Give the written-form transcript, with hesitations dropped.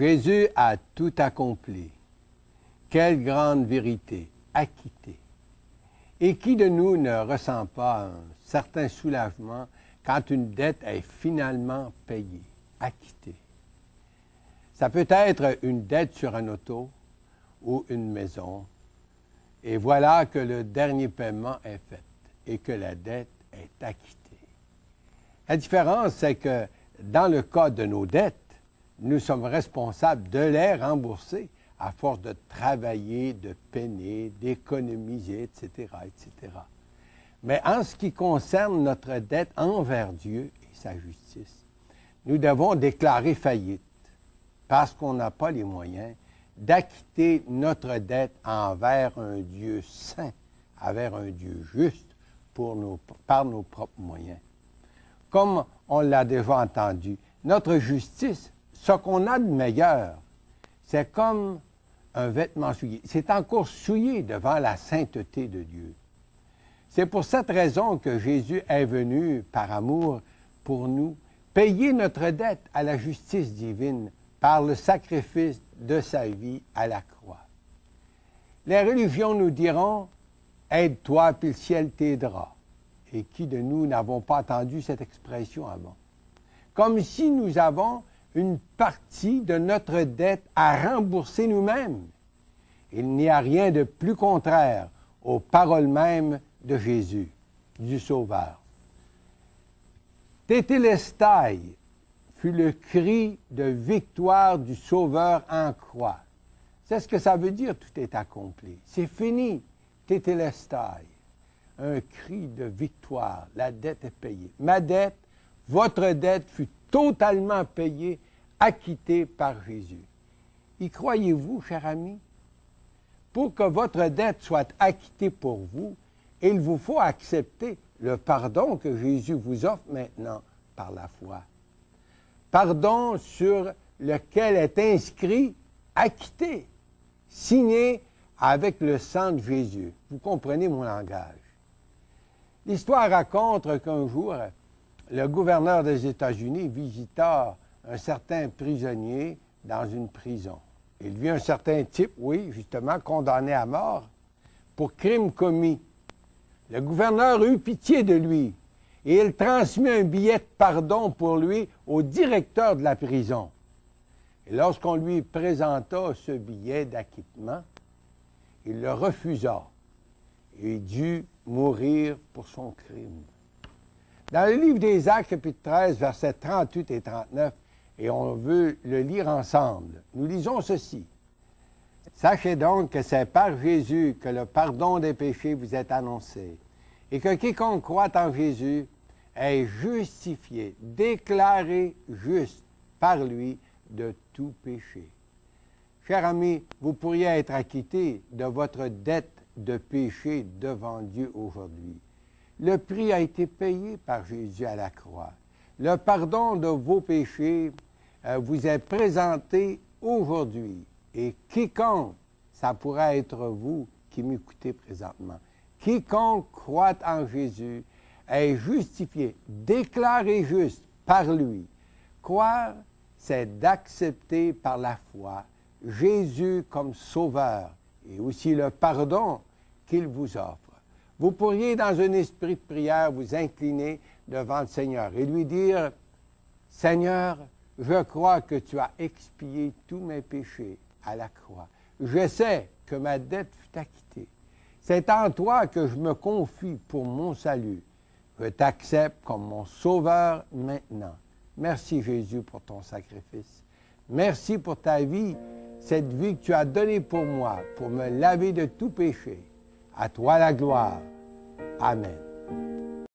Jésus a tout accompli. Quelle grande vérité, acquitté. Et qui de nous ne ressent pas un certain soulagement quand une dette est finalement payée, acquittée? Ça peut être une dette sur un auto ou une maison. Et voilà que le dernier paiement est fait et que la dette est acquittée. La différence, c'est que dans le cas de nos dettes, nous sommes responsables de les rembourser à force de travailler, de peiner, d'économiser, etc., etc. Mais en ce qui concerne notre dette envers Dieu et sa justice, nous devons déclarer faillite parce qu'on n'a pas les moyens d'acquitter notre dette envers un Dieu saint, envers un Dieu juste par nos propres moyens. Comme on l'a déjà entendu, notre justice, ce qu'on a de meilleur, c'est comme un vêtement souillé. C'est encore souillé devant la sainteté de Dieu. C'est pour cette raison que Jésus est venu, par amour pour nous, payer notre dette à la justice divine par le sacrifice de sa vie à la croix. Les religions nous diront « Aide-toi, puis le ciel t'aidera ». Et qui de nous n'avons pas entendu cette expression avant? Comme si nous avons une partie de notre dette à rembourser nous-mêmes. Il n'y a rien de plus contraire aux paroles mêmes de Jésus, du Sauveur. Tétélestai fut le cri de victoire du Sauveur en croix. C'est ce que ça veut dire, tout est accompli. C'est fini, tétélestai. Un cri de victoire, la dette est payée. Ma dette, votre dette fut totalement payée, acquittée par Jésus. Y croyez-vous, cher ami? Pour que votre dette soit acquittée pour vous, il vous faut accepter le pardon que Jésus vous offre maintenant par la foi. Pardon sur lequel est inscrit « acquitté », signé avec le sang de Jésus. Vous comprenez mon langage. L'histoire raconte qu'un jour, le gouverneur des États-Unis visita un certain prisonnier dans une prison. Il vit un certain type, oui, justement, condamné à mort pour crime commis. Le gouverneur eut pitié de lui et il transmit un billet de pardon pour lui au directeur de la prison. Et lorsqu'on lui présenta ce billet d'acquittement, il le refusa et dut mourir pour son crime. Dans le livre des Actes, chapitre 13, versets 38 et 39, et on veut le lire ensemble, nous lisons ceci. « Sachez donc que c'est par Jésus que le pardon des péchés vous est annoncé, et que quiconque croit en Jésus est justifié, déclaré juste par lui de tout péché. » Cher ami, vous pourriez être acquitté de votre dette de péché devant Dieu aujourd'hui. Le prix a été payé par Jésus à la croix. Le pardon de vos péchés vous est présenté aujourd'hui. Et quiconque, ça pourrait être vous qui m'écoutez présentement, quiconque croit en Jésus est justifié, déclaré juste par lui. Croire, c'est d'accepter par la foi Jésus comme sauveur et aussi le pardon qu'il vous offre. Vous pourriez, dans un esprit de prière, vous incliner devant le Seigneur et lui dire, « Seigneur, je crois que tu as expié tous mes péchés à la croix. Je sais que ma dette fut acquittée. C'est en toi que je me confie pour mon salut. Je t'accepte comme mon sauveur maintenant. Merci Jésus pour ton sacrifice. Merci pour ta vie, cette vie que tu as donnée pour moi, pour me laver de tout péché. À toi la gloire. Amen.